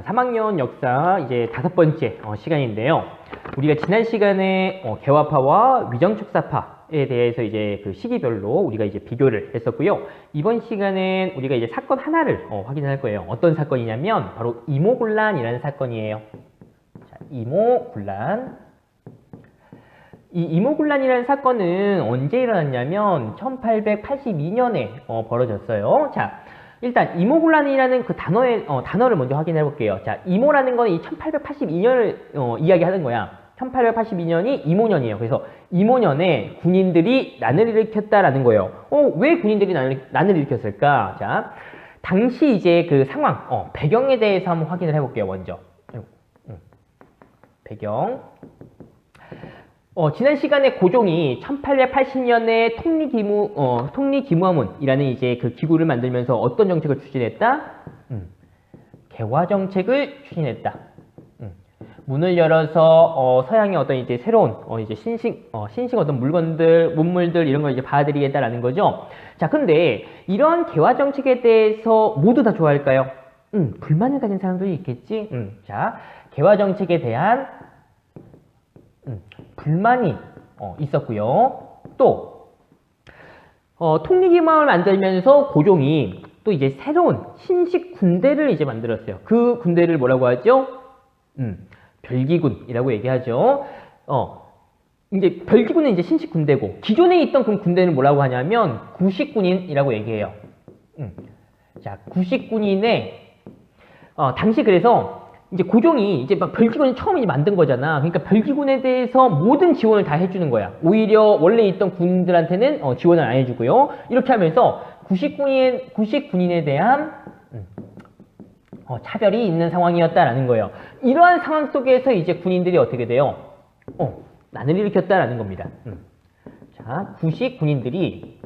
3학년 역사 이제 5번째 시간인데요. 우리가 지난 시간에 개화파와 위정축사파에 대해서 이제 그 시기별로 우리가 이제 비교를 했었고요. 이번 시간엔 우리가 이제 사건 하나를 확인할 거예요. 어떤 사건이냐면 바로 이모군란이라는 사건이에요. 자, 이모군란. 이 이모군란이라는 사건은 언제 일어났냐면 1882년에 벌어졌어요. 자, 일단 이모군란이라는 그 단어를 먼저 확인해 볼게요. 자, 이모라는 건 이 1882년을 이야기하는 거야. 1882년이 이모년이에요. 그래서 이모년에 군인들이 난을 일으켰다라는 거예요. 왜 군인들이 난을 일으켰을까? 자, 당시 이제 그 상황, 배경에 대해서 한번 확인을 해볼게요. 먼저 배경. 지난 시간에 고종이 1880년에 통리기무화문이라는 이제 그 기구를 만들면서 어떤 정책을 추진했다? 개화 정책을 추진했다. 문을 열어서 서양의 어떤 이제 새로운 이제 신식 어떤 문물들 이런 걸 이제 받아들이겠다라는 거죠. 자, 근데 이런 개화 정책에 대해서 모두 다 좋아할까요? 불만을 가진 사람들이 있겠지. 자, 개화 정책에 대한 불만이 있었고요. 또 통리기무화를 만들면서 고종이 또 이제 새로운 신식 군대를 이제 만들었어요. 그 군대를 뭐라고 하죠? 별기군이라고 얘기하죠. 이제 별기군은 이제 신식 군대고 기존에 있던 그 군대는 뭐라고 하냐면 구식군인이라고 얘기해요. 자, 구식군인의 당시 그래서 이제 고종이 이제 막 별기군을 처음 이제 만든 거잖아. 그러니까 별기군에 대해서 모든 지원을 다 해주는 거야. 오히려 원래 있던 군들한테는 지원을 안 해주고요. 이렇게 하면서 구식군인에 대한 차별이 있는 상황이었다라는 거예요. 이러한 상황 속에서 이제 군인들이 어떻게 돼요? 난을 일으켰다라는 겁니다. 자, 구식군인들이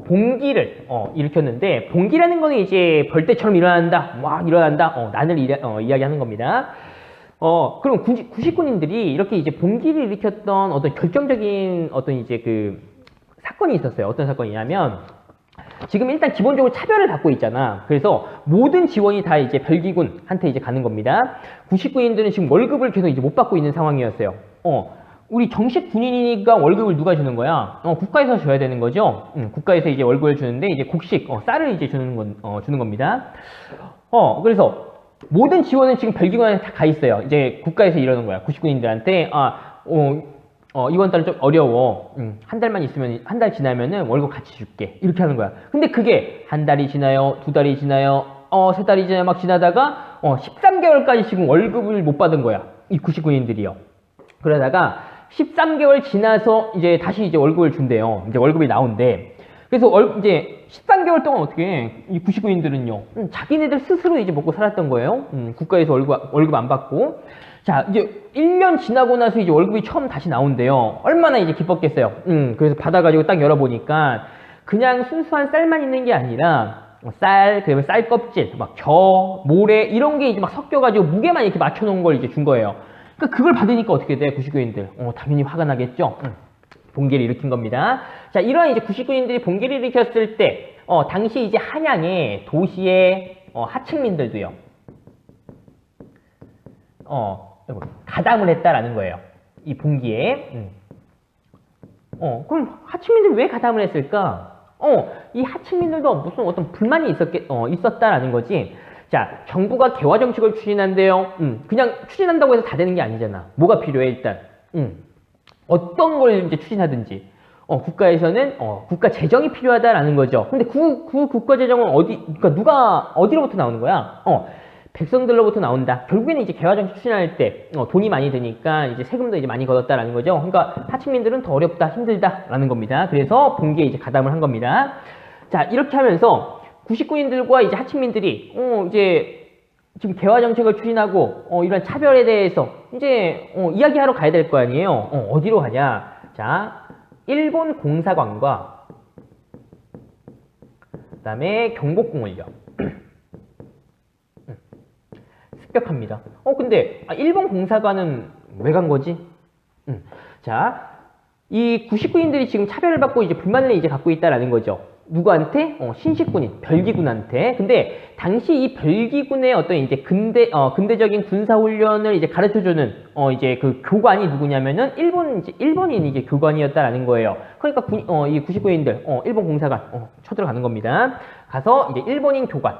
봉기를 일으켰는데, 봉기라는 거는 이제 벌떼처럼 일어난다, 막 일어난다, 난을 이야기하는 겁니다. 그럼 구식군인들이 이렇게 이제 봉기를 일으켰던 어떤 결정적인 어떤 이제 그 사건이 있었어요. 어떤 사건이냐면, 지금 일단 기본적으로 차별을 받고 있잖아. 그래서 모든 지원이 다 이제 별기군한테 이제 가는 겁니다. 구식군인들은 지금 월급을 계속 이제 못 받고 있는 상황이었어요. 우리 정식 군인이니까 월급을 누가 주는 거야? 국가에서 줘야 되는 거죠. 국가에서 이제 월급을 주는데 이제 곡식, 쌀을 이제 주는 겁니다. 그래서 모든 지원은 지금 별기관에 다 가 있어요. 이제 국가에서 이러는 거야. 구식군인들한테 이번 달은 좀 어려워. 한 달만 있으면 한 달 지나면은 월급 같이 줄게. 이렇게 하는 거야. 근데 그게 한 달이 지나요, 두 달이 지나요, 세 달이 지나요, 막 지나다가 13개월까지 지금 월급을 못 받은 거야. 이 구식군인들이요. 그러다가 13개월 지나서 이제 다시 이제 월급을 준대요. 이제 월급이 나온대. 그래서 이제 13개월 동안 어떻게 해? 이 구식군인들은요. 자기네들 스스로 이제 먹고 살았던 거예요. 국가에서 월급 안 받고. 자, 이제 1년 지나고 나서 이제 월급이 처음 다시 나온대요. 얼마나 이제 기뻤겠어요. 그래서 받아가지고 딱 열어보니까 그냥 순수한 쌀만 있는 게 아니라 그다음에 쌀 껍질, 막 모래 이런 게 이제 막 섞여가지고 무게만 이렇게 맞춰놓은 걸 이제 준 거예요. 그러니까 그걸 받으니까 어떻게 돼? 구식군인들. 당연히 화가 나겠죠? 봉기를 일으킨 겁니다. 자, 이러한 이제 구식군인들이 봉기를 일으켰을 때, 당시 이제 한양의 도시의 하층민들도요, 가담을 했다라는 거예요. 이 봉기에. 그럼 하층민들이 왜 가담을 했을까? 이 하층민들도 무슨 어떤 불만이 있었다라는 거지. 자, 정부가 개화 정책을 추진한대요. 그냥 추진한다고 해서 다 되는 게 아니잖아. 뭐가 필요해, 일단? 어떤 걸 이제 추진하든지. 국가에서는, 국가 재정이 필요하다라는 거죠. 근데 그 국가 재정은 그러니까 어디로부터 나오는 거야? 백성들로부터 나온다. 결국에는 이제 개화 정책 추진할 때, 돈이 많이 드니까 이제 세금도 이제 많이 걷었다라는 거죠. 그러니까 하층민들은 더 어렵다, 힘들다라는 겁니다. 그래서 봉기에 이제 가담을 한 겁니다. 자, 이렇게 하면서, 구식군인들과 이제 하층민들이 이제 지금 개화 정책을 추진하고 이런 차별에 대해서 이제 이야기하러 가야 될 거 아니에요. 어디로 가냐? 자, 일본 공사관과 그다음에 경복궁을요. 습격합니다. 근데 일본 공사관은 왜 간 거지? 자, 이 구식군인들이 지금 차별을 받고 이제 불만을 이제 갖고 있다라는 거죠. 누구한테? 신식군인 별기군한테. 근데 당시 이 별기군의 어떤 이제 근대적인 군사훈련을 이제 가르쳐주는 이제 그 교관이 누구냐면은 일본인 이제 교관이었다라는 거예요. 그러니까 이 99인들 일본 공사관 쳐들어가는 겁니다. 가서 이제 일본인 교관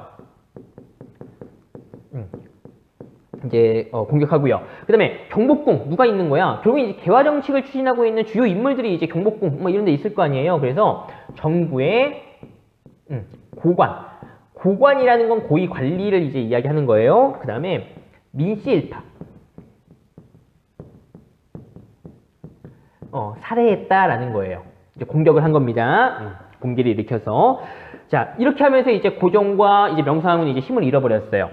이제 공격하고요. 그 다음에 경복궁 누가 있는 거야? 결국 이제 개화 정책을 추진하고 있는 주요 인물들이 이제 경복궁 뭐 이런 데 있을 거 아니에요. 그래서 정부의 고관이라는 건 고위 관리를 이제 이야기하는 거예요. 그 다음에 민씨일파 살해했다라는 거예요. 이제 공격을 한 겁니다. 공기를 일으켜서. 자, 이렇게 하면서 이제 고종과 이제 명성황후는 이제 힘을 잃어버렸어요.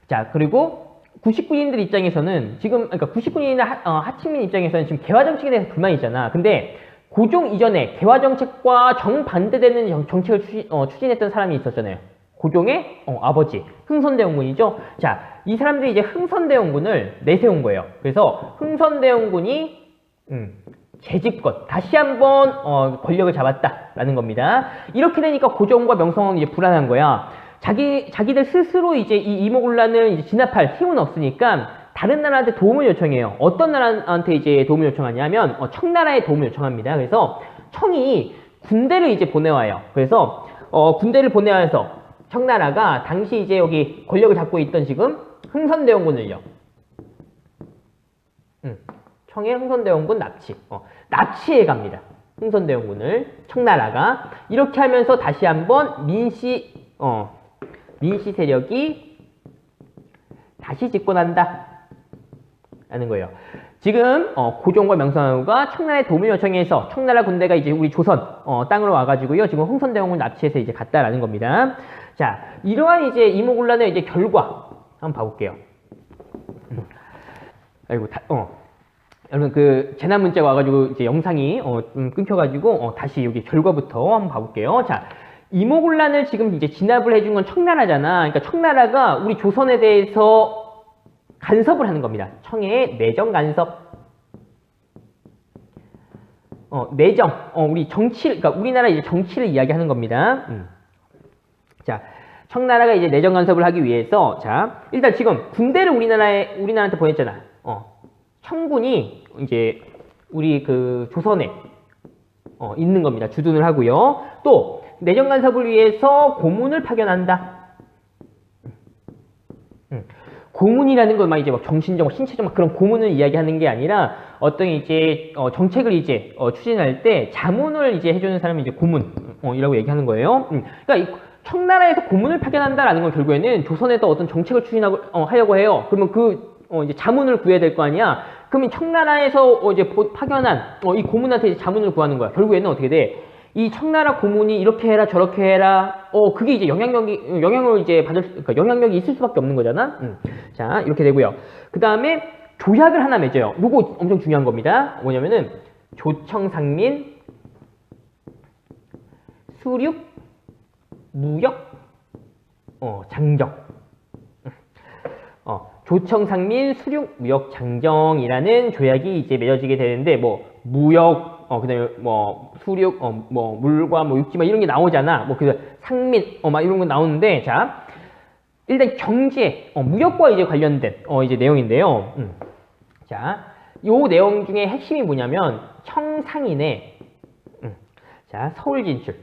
자, 그리고 99인들 입장에서는 지금, 그러니까 99인이나 하층민 입장에서는 지금 개화정책에 대해서 불만이잖아. 근데 고종 이전에 개화정책과 정반대되는 정책을 추진했던 사람이 있었잖아요. 고종의 아버지, 흥선대원군이죠. 자, 이 사람들이 이제 흥선대원군을 내세운 거예요. 그래서 흥선대원군이 재집권, 다시 한번 권력을 잡았다라는 겁니다. 이렇게 되니까 고종과 명성황후는 이제 불안한 거야. 자기들 스스로 이제 이 이모군란을 이제 진압할 힘은 없으니까 다른 나라한테 도움을 요청해요. 어떤 나라한테 이제 도움을 요청하냐면 청나라에 도움을 요청합니다. 그래서 청이 군대를 이제 보내와요. 그래서 군대를 보내와서 청나라가 당시 이제 여기 권력을 잡고 있던 지금 흥선대원군을요. 청의 흥선대원군 납치해 갑니다. 흥선대원군을 청나라가 이렇게 하면서 다시 한번 민씨 세력이 다시 집권한다 라는 거예요. 지금 고종과 명성황후가 청나라에 도움을 요청해서 청나라 군대가 이제 우리 조선 땅으로 와가지고요. 지금 흥선대원군 납치해서 이제 갔다라는 겁니다. 자, 이러한 이제 이모군란의 이제 결과 한번 봐볼게요. 아이고 여러분 그 재난 문자가 와가지고 이제 영상이 끊겨가지고 다시 여기 결과부터 한번 봐볼게요. 자. 이모군란을 지금 이제 진압을 해준 건 청나라잖아. 그러니까 청나라가 우리 조선에 대해서 간섭을 하는 겁니다. 청의 내정 간섭. 내정. 우리 정치를, 그러니까 우리나라 이제 정치를 이야기하는 겁니다. 자, 청나라가 이제 내정 간섭을 하기 위해서, 자, 일단 지금 군대를 우리나라한테 보냈잖아. 청군이 이제 우리 그 조선에 있는 겁니다. 주둔을 하고요. 또 내정 간섭을 위해서 고문을 파견한다. 고문이라는 건 막 이제 막 정신적, 신체적 막 그런 고문을 이야기하는 게 아니라 어떤 이제 정책을 이제 추진할 때 자문을 이제 해주는 사람이 이제 고문이라고 얘기하는 거예요. 그러니까 이 청나라에서 고문을 파견한다라는 건 결국에는 조선에서 어떤 정책을 하려고 해요. 그러면 이제 자문을 구해야 될 거 아니야. 그러면 청나라에서 이제 파견한 이 고문한테 이제 자문을 구하는 거야. 결국에는 어떻게 돼? 이 청나라 고문이 이렇게 해라 저렇게 해라 그게 이제 영향을 이제 그러니까 영향력이 있을 수밖에 없는 거잖아. 자, 이렇게 되고요. 그 다음에 조약을 하나 맺어요. 요거 엄청 중요한 겁니다. 뭐냐면은 조청상민 수륙 무역 장정. 조청상민 수륙 무역 장정이라는 조약이 이제 맺어지게 되는데 뭐 무역 그다음에 뭐 수륙 뭐 물과 뭐 육지 막 이런 게 나오잖아. 뭐 그 상민 막 이런 거 나오는데 자, 일단 경제 무역과 이제 관련된 이제 내용인데요. 자, 요 내용 중에 핵심이 뭐냐면 청상인의 자, 서울 진출.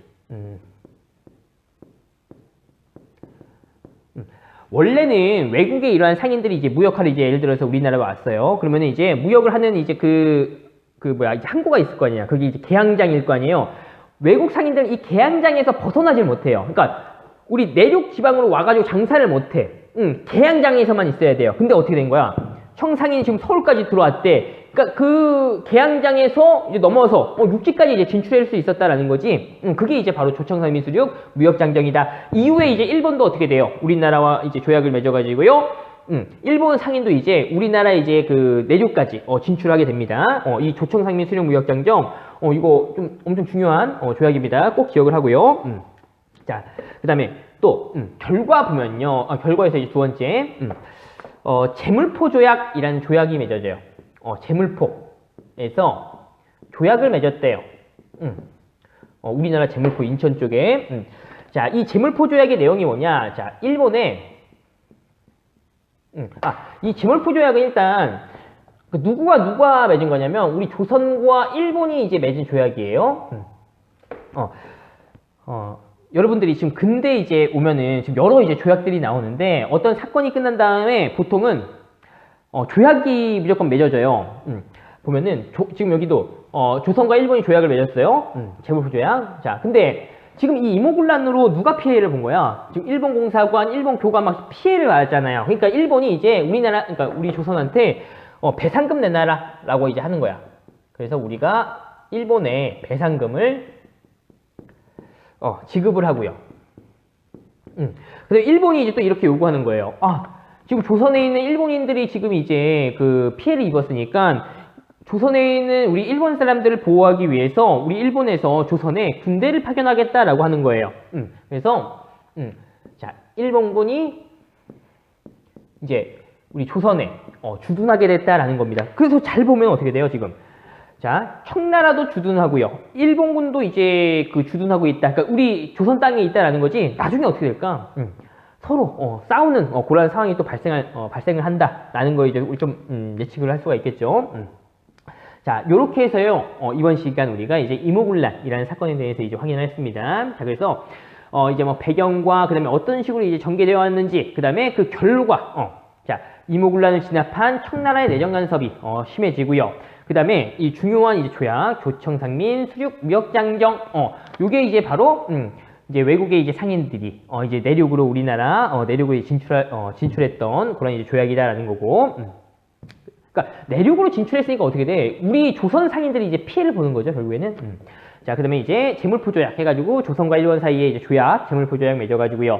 원래는 외국에 이러한 상인들이 이제 무역하러 이제 예를 들어서 우리나라에 왔어요. 그러면 이제 무역을 하는 이제 이제 항구가 있을 거 아니야. 그게 이제 개항장일 거 아니에요. 외국 상인들은 이 개항장에서 벗어나질 못해요. 그러니까 우리 내륙 지방으로 와가지고 장사를 못해. 개항장에서만 있어야 돼요. 근데 어떻게 된 거야? 청상인이 지금 서울까지 들어왔대. 그러니까 그 개항장에서 이제 넘어서 육지까지 이제 진출할 수 있었다라는 거지. 그게 이제 바로 조청상민 수륙 무역장정이다. 이후에 이제 일본도 어떻게 돼요? 우리나라와 이제 조약을 맺어가지고요. 일본 상인도 이제 우리나라 이제 그 내륙까지 진출하게 됩니다. 이 조청상민 수륙 무역장정 이거 좀 엄청 중요한 조약입니다. 꼭 기억을 하고요. 자, 그다음에 또 결과 보면요. 결과에서 이제 두 번째 제물포 조약이라는 조약이 맺어져요. 제물포에서 조약을 맺었대요. 우리나라 제물포 인천 쪽에. 자, 이 제물포 조약의 내용이 뭐냐? 자, 일본에 이 제물포 조약은 일단 누가 맺은 거냐면 우리 조선과 일본이 이제 맺은 조약이에요. 여러분들이 지금 근대 이제 오면은 지금 여러 이제 조약들이 나오는데 어떤 사건이 끝난 다음에 보통은 조약이 무조건 맺어져요. 보면은 지금 여기도 조선과 일본이 조약을 맺었어요. 제물포 조약. 자, 근데 지금 이 이모군란으로 누가 피해를 본 거야? 지금 일본 공사관, 일본 교관 막 피해를 받았잖아요. 그러니까 일본이 이제 그러니까 우리 조선한테 배상금 내놔라라고 이제 하는 거야. 그래서 우리가 일본에 배상금을 지급을 하고요. 근데 일본이 이제 또 이렇게 요구하는 거예요. 지금 조선에 있는 일본인들이 지금 이제 그 피해를 입었으니까 조선에 있는 우리 일본 사람들을 보호하기 위해서 우리 일본에서 조선에 군대를 파견하겠다라고 하는 거예요. 그래서 자, 일본군이 이제 우리 조선에 주둔하게 됐다라는 겁니다. 그래서 잘 보면 어떻게 돼요, 지금? 자, 청나라도 주둔하고요. 일본군도 이제 그 주둔하고 있다. 그러니까 우리 조선 땅에 있다라는 거지. 나중에 어떻게 될까? 서로 싸우는 그런 상황이 또 발생을 한다라는 거 이제 우리 좀 예측을 할 수가 있겠죠. 자, 요렇게 해서요. 이번 시간 우리가 이제 이모군란이라는 사건에 대해서 이제 확인을 했습니다. 자, 그래서 이제 뭐 배경과 그다음에 어떤 식으로 이제 전개되어 왔는지, 그다음에 그 결과, 자, 이모군란을 진압한 청나라의 내정 간섭이 심해지고요. 그다음에 이 중요한 이제 조약, 조청상민, 수륙, 무역장정, 요게 이제 바로 이제 외국의 이제 상인들이 이제 내륙으로 우리나라 내륙으로 진출했던 그런 이제 조약이다라는 거고. 그러니까 내륙으로 진출했으니까 어떻게 돼? 우리 조선 상인들이 이제 피해를 보는 거죠, 결국에는. 자, 그다음에 이제 제물포 조약 해가지고 조선과 일본 사이에 이제 조약, 제물포 조약 맺어가지고요.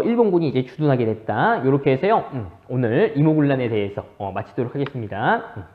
일본군이 이제 주둔하게 됐다. 요렇게 해서요. 오늘 이모군란에 대해서 마치도록 하겠습니다.